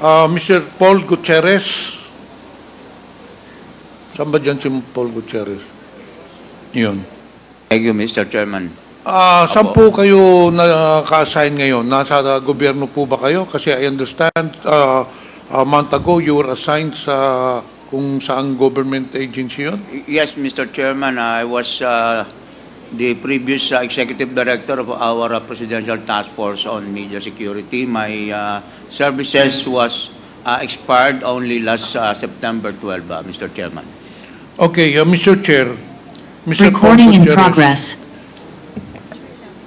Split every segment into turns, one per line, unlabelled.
Mr. Paul Gutierrez. Saan ba dyan si Paul Gutierrez? Yun.
Thank you, Mr. Chairman.
Saan po kayo naka-assign ngayon? Nasa gobyerno po ba kayo? Kasi I understand a month ago you were assigned sa kung saang government agency yun?
Yes, Mr. Chairman, I was the previous executive director of our Presidential Task Force on Media Security. My services was expired only last September 12, Mr. Chairman.
Okay, Mr. Chair. Mr.
Recording in progress.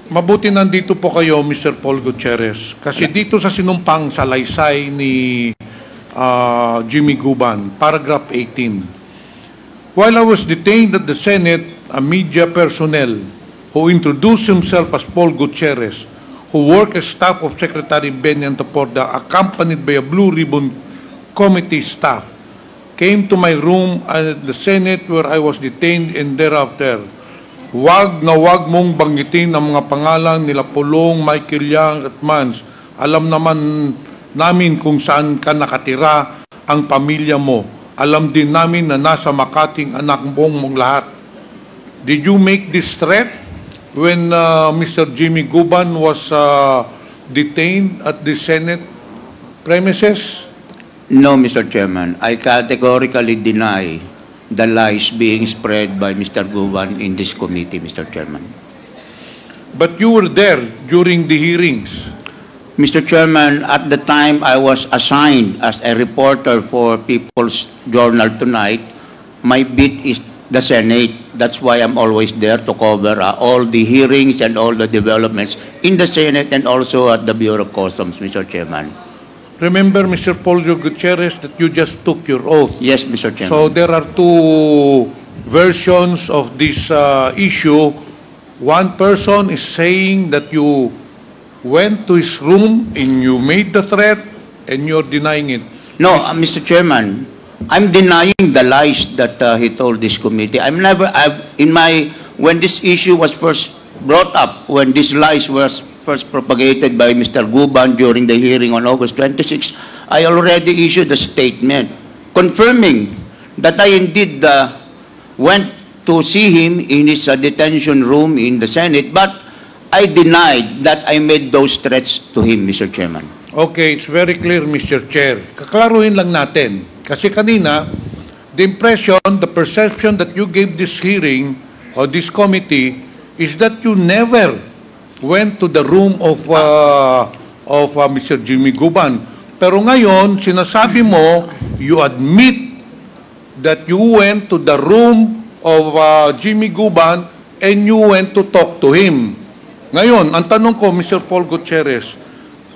Mabuti nandito po kayo, Mr. Paul Gutierrez. Kasi dito sa sinumpang salaysay ni Jimmy Guban, paragraph 18. While I was detained at the Senate, a media personnel who introduced himself as Paul Gutierrez, who worked as staff of Secretary Benyan Taporda, accompanied by a Blue Ribbon Committee staff, came to my room at the Senate where I was detained, and thereafter, wag mong banggitin ang mga pangalan nila Pulong, Michael Yang at Mans. Alam naman namin kung saan ka nakatira, ang pamilya mo. Alam din namin na nasa Makating anak mong lahat. Did you make this threat when Mr. Jimmy Guban was detained at the Senate premises?
No, Mr. Chairman. I categorically deny the lies being spread by Mr. Guban in this committee, Mr. Chairman.
But you were there during the hearings.
Mr. Chairman, at the time I was assigned as a reporter for People's Journal Tonight, my beat is the Senate. That's why I'm always there to cover all the hearings and all the developments in the Senate and also at the Bureau of Customs, Mr. Chairman.
Remember, Mr. Paul Gutierrez, that you just took your oath.
Yes, Mr. Chairman.
So there are two versions of this issue. One person is saying that you went to his room and you made the threat, and you're denying it.
No, Mr. Chairman, I'm denying the lies that he told this committee. When this issue was first brought up, when these lies was first propagated by Mr. Guban during the hearing on August 26, I already issued a statement confirming that I indeed went to see him in his detention room in the Senate, but I denied that I made those threats to him, Mr. Chairman.
Okay, it's very clear, Mr. Chair. Kaklaruhin lang natin. Kasi kanina, the impression, the perception that you gave this hearing or this committee is that you never went to the room of Mr. Jimmy Guban. Pero ngayon, sinasabi mo, you admit that you went to the room of Jimmy Guban and you went to talk to him. Ngayon, ang tanong ko, Mr. Paul Gutierrez,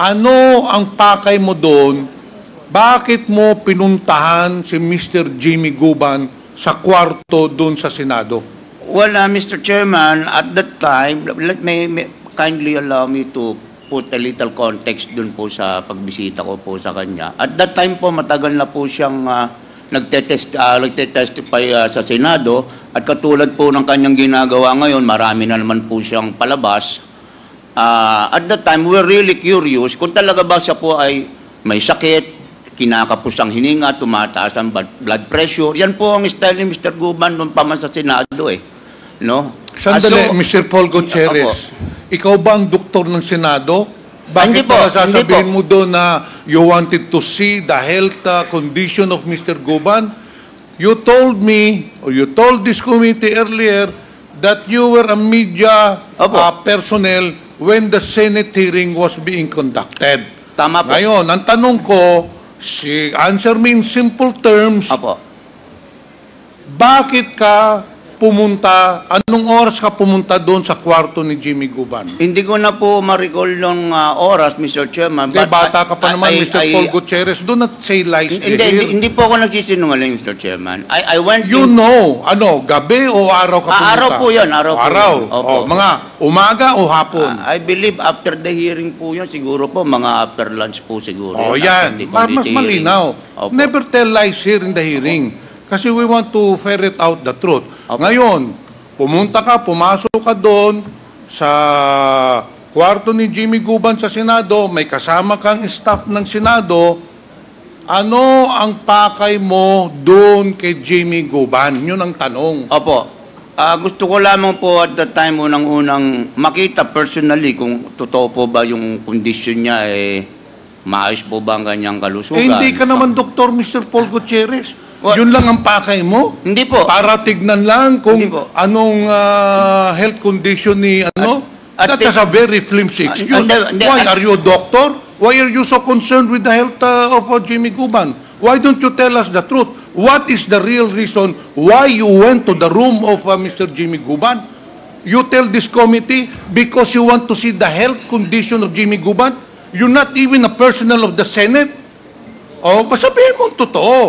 ano ang pakay mo doon? Bakit mo pinuntahan si Mr. Jimmy Guban sa kwarto doon sa Senado?
Well, Mr. Chairman, at that time, let me kindly allow me to put a little context doon po sa pagbisita ko po sa kanya. At that time po, matagal na po siyang nagtetestify sa Senado, at katulad po ng kanyang ginagawa ngayon, marami na naman po siyang palabas. At that time, we were really curious kung talaga ba siya po ay may sakit, kinakapos ang hininga, tumataas ang blood pressure. Yan po ang style ni Mr. Guban noon pa man sa Senado eh. No?
Sandali, Mr. Paul Gutierrez, ikaw ba ang doktor ng Senado? Bakit
po,
sasabihin mo doon na you wanted to see the health condition of Mr. Guban? You told me, or you told this committee earlier, that you were a media personnel when the Senate hearing was being conducted.
Tama po.
Ngayon, ang tanong ko, answer me in simple terms, bakit ka pumunta, anong oras ka pumunta doon sa kwarto ni Jimmy Guban?
Hindi ko na po ma-recall nung oras, Mr. Chairman.
Hindi, bata ka pa naman, Mr. Paul Gutierrez. Do not say lies.
Hindi po ako nagsisinungaling, Mr. Chairman. I went
gabi o araw ka pumunta?
Araw po yun.
Araw. Mga umaga o hapon?
I believe after the hearing po yun, siguro po, mga after lunch po siguro.
Yan. Mas malinaw. Never tell lies here in the hearing. Kasi we want to ferret out the truth. Ngayon, pumasok ka doon sa kwarto ni Jimmy Guban sa Senado, may kasama kang staff ng Senado, Ano ang pakay mo doon kay Jimmy Guban? Yun ang tanong.
Opo. Gusto ko lamang po at that time unang-unang makita personally kung totoo po ba yung condition niya, maayos po ba ang kanyang kalusugan.
Hindi ka naman Dr. Mr. Paul Gutierrez.
What?
Yun lang ang pakay mo?
Hindi po.
Para tignan lang kung
Hindi po.
anong health condition ni ano?
At
That is a very flimsy excuse.
hindi,
Why are you a doctor? Why are you so concerned with the health of Jimmy Guban? Why don't you tell us the truth? What is the real reason why you went to the room of Mr. Jimmy Guban? You tell this committee because you want to see the health condition of Jimmy Guban? You're not even a personnel of the Senate? O, sabihin mo ang totoo.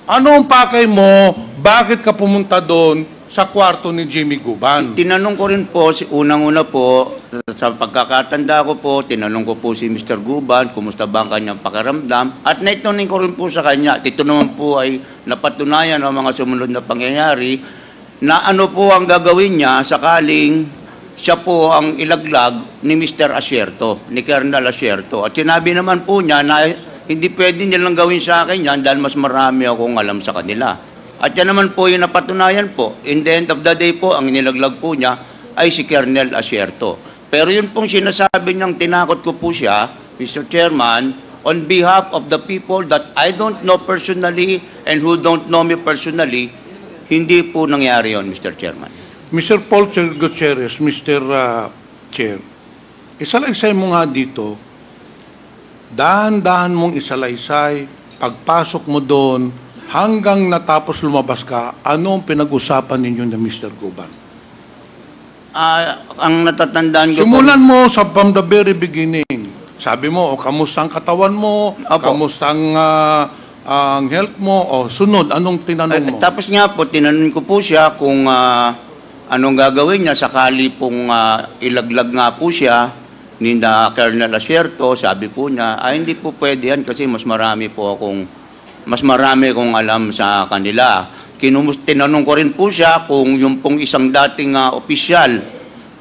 Ano ang pakay mo? Bakit ka pumunta doon sa kwarto ni Jimmy Guban?
Tinanong ko rin po, unang-una po, sa pagkakatanda ko po, tinanong ko po si Mr. Guban, kumusta ba ang kanyang pakiramdam, at naitanong ko rin po sa kanya, at ito naman po ay napatunayan ng mga sumunod na pangyayari, na ano po ang gagawin niya sakaling siya po ang ilaglag ni Mr. Asierto, ni Colonel Asierto. At sinabi naman po niya na hindi pwede nilang gawin sa akin yan dahil mas marami akong alam sa kanila. At yan naman po yung napatunayan po. In the end of the day po, ang nilaglag po niya ay si Colonel Asierto. Pero yun pong sinasabi niyang tinakot ko po siya, Mr. Chairman, on behalf of the people that I don't know personally and who don't know me personally, hindi po nangyari yun, Mr. Chairman.
Mr. Paul Gutierrez, Mr. Chair, isalaysay mo nga dito, dahan-dahan mong isalaysay, pagpasok mo doon, hanggang natapos lumabas ka, ano ang pinag-usapan ninyo ni Mr. Guban?
Ang natatandaan ko
Simulan mo sa from the very beginning. Sabi mo, kamusta ang katawan mo?
Opo.
Kamusta ang health mo? O sunod, anong tinanong mo?
Tapos nga po, tinanong ko po siya kung anong gagawin niya sakali pong ilaglag nga po siya ni Colonel Asierto. Sabi po niya, hindi po pwede yan kasi mas marami kong alam sa kanila. Tinanong ko rin po siya kung yung pong isang dating opisyal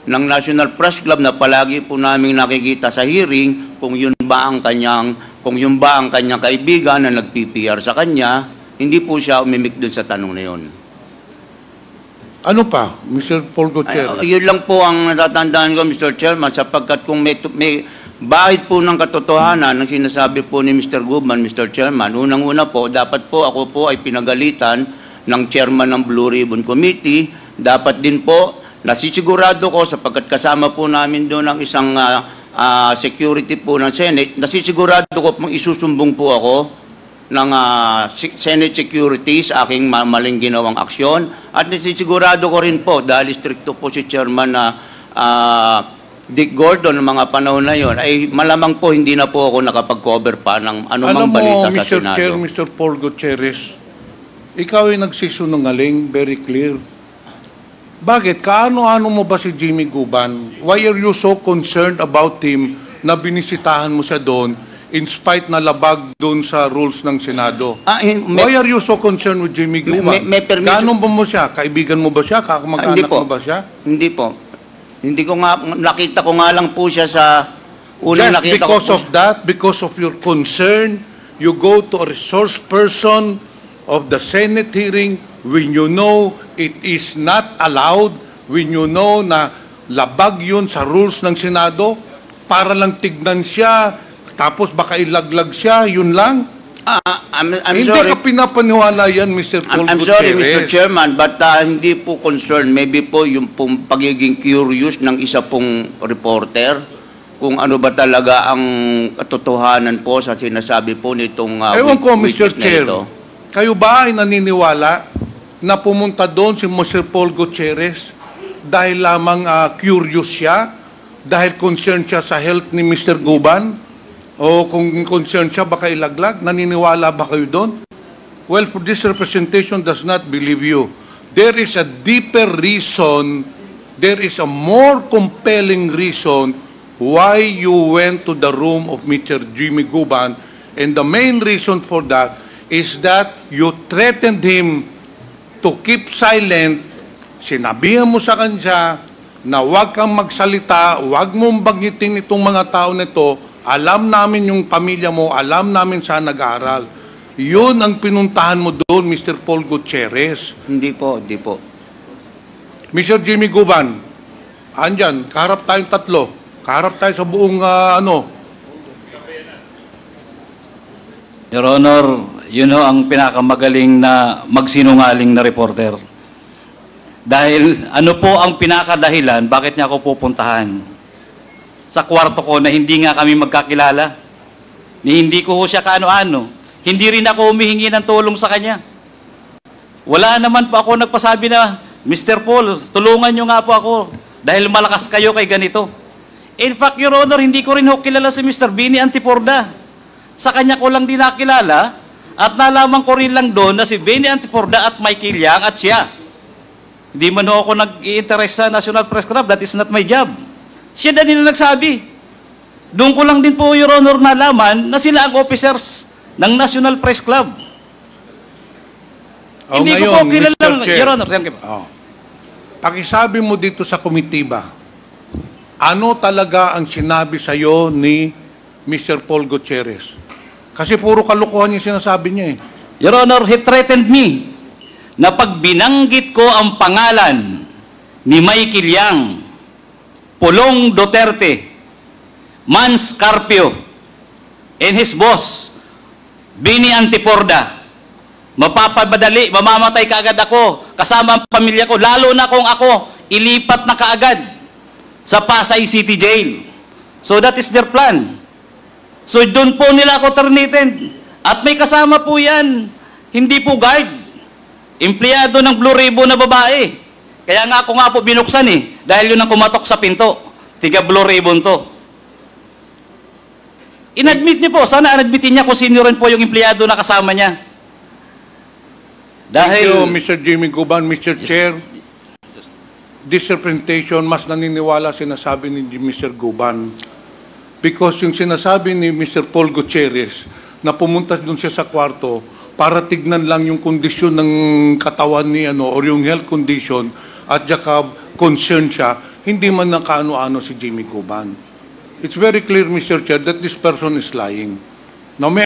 ng National Press Club na palagi po namin nakikita sa hearing, kung yun ba ang kanyang kaibigan na nag-PPR sa kanya, hindi po siya umimik doon sa tanong na yun.
Ano pa, Mr. Paul Gutierrez?
Yun lang po ang natatandaan ko, Mr. Chairman, sapagkat kung may bahid po ng katotohanan ng sinasabi po ni Mr. Guban, Mr. Chairman, unang-una po, dapat po ako po ay pinagalitan ng chairman ng Blue Ribbon Committee. Dapat din po, nasisigurado ko, sapagkat kasama po namin doon ang isang security po ng Senate, nasisigurado ko pong isusumbong po ako ng Senate security sa aking maling ginawang aksyon. At nasisigurado ko rin po, dahil stricto po si chairman na Dick Gordon ng mga panahon na yon, ay malamang po hindi na po ako nakapag-cover pa ng anumang balita sa
Mr.
Senado.
Chair, Mr. Paul Gutierrez, ikaw ay nagsisunungaling, very clear. Bakit? Kaano-ano mo ba si Jimmy Guban? Why are you so concerned about him na binisitahan mo siya doon in spite na labag doon sa rules ng Senado? Why are you so concerned with Jimmy Guban?
May permission.
Gaano ba mo siya? Kaibigan mo ba siya? Kakamag-anak mo ba siya?
Hindi po. Hindi ko nga, nakita ko nga lang po siya sa unang
Just
nakita
because
ko.
of that, because of your concern, you go to a resource person of the Senate hearing when you know it is not allowed, when you know na labag yun sa rules ng Senado, para lang tignan siya, tapos baka ilaglag siya, yun lang?
I'm
Hindi
sorry.
ka pinapaniwala yan, Mr. Paul
I'm sorry,
Gutierrez.
Mr. Chairman, but hindi po concerned. Maybe po yung pong pagiging curious ng isa pong reporter kung ano ba talaga ang katotohanan po sa sinasabi po nitong
Ewan ko, Mr.
witness na
Chair,
ito.
kayo ba ay naniniwala na pumunta doon si Mr. Paul Gutierrez dahil lamang curious siya, dahil concerned siya sa health ni Mr. Guban, o kung concerned siya baka ilaglag? Naniniwala ba kayo doon? Well, for this representation does not believe you. There is a deeper reason, there is a more compelling reason why you went to the room of Mr. Jimmy Guban, and the main reason for that is that you threatened him to keep silent. Sinabihan mo sa kanya na huwag kang magsalita, huwag mong banggitin itong mga tao nito. Alam namin yung pamilya mo, alam namin saan nag-aaral. Yun ang pinuntahan mo doon, Mr. Paul Gutierrez.
Hindi po, hindi po.
Mr. Jimmy Guban, andyan, kaharap tayong tatlo. Kaharap tayo sa buong,
Your Honor, yun ho ang pinakamagaling na magsinungaling na reporter. Dahil ano po ang pinakadahilan, bakit niya ako pupuntahan? Sa kwarto ko na hindi nga kami magkakilala. Ni hindi ko ho siya kaano-ano. Hindi rin ako humihingi ng tulong sa kanya. Wala naman po ako nagpasabi na, Mr. Paul, tulungan niyo nga po ako dahil malakas kayo kay ganito. In fact, Your Honor, hindi ko rin ho kilala si Mr. Bini Antiporda. Sa kanya ko lang din nakilala at nalaman ko rin lang doon na si Bini Antiporda at Michael Yang at siya. Hindi man ho ako nag-i-interest sa National Press Club. That is not my job. Siya din na nagsabi. Doon ko lang din po, Your Honor, nalaman na sila ang officers ng National Press Club. Hindi ko po kilala, Your Honor.
Pakisabi mo dito sa komitiba, ano talaga ang sinabi sa'yo ni Mr. Paul Gutierrez? Kasi puro kalokohan yung sinasabi niya eh.
Your Honor, he threatened me na pag binanggit ko ang pangalan ni Michael Yang, Pulong Duterte, Mans Carpio, and his boss, Bini Antiporda, mapapabadali, mamamatay kaagad ako, kasama ang pamilya ko, lalo na kung ako, ilipat na kaagad sa Pasay City Jail. So that is their plan. So doon po nila ako terminated. At may kasama po yan, hindi po guard, empleyado ng Blue Ribbon na babae. Kaya nga ako nga po binuksan eh, dahil yun ang kumatok sa pinto. Tiga Blue Ribbon to. Inadmit niyo po, sana inadmitin niya kung sino rin po yung empleyado na kasama niya. Dahil,
Thank you, Mr. Jimmy Guban, Mr. Chair. This representation, mas naniniwala sinasabi ni Mr. Guban. Because yung sinasabi ni Mr. Paul Gutierrez na pumunta doon siya sa kwarto para tignan lang yung kondisyon ng katawan ni or yung health condition at saka concern siya, hindi man nakaano-ano si Jimmy Guban. It's very clear, Mr. Chair, that this person is lying. Now, may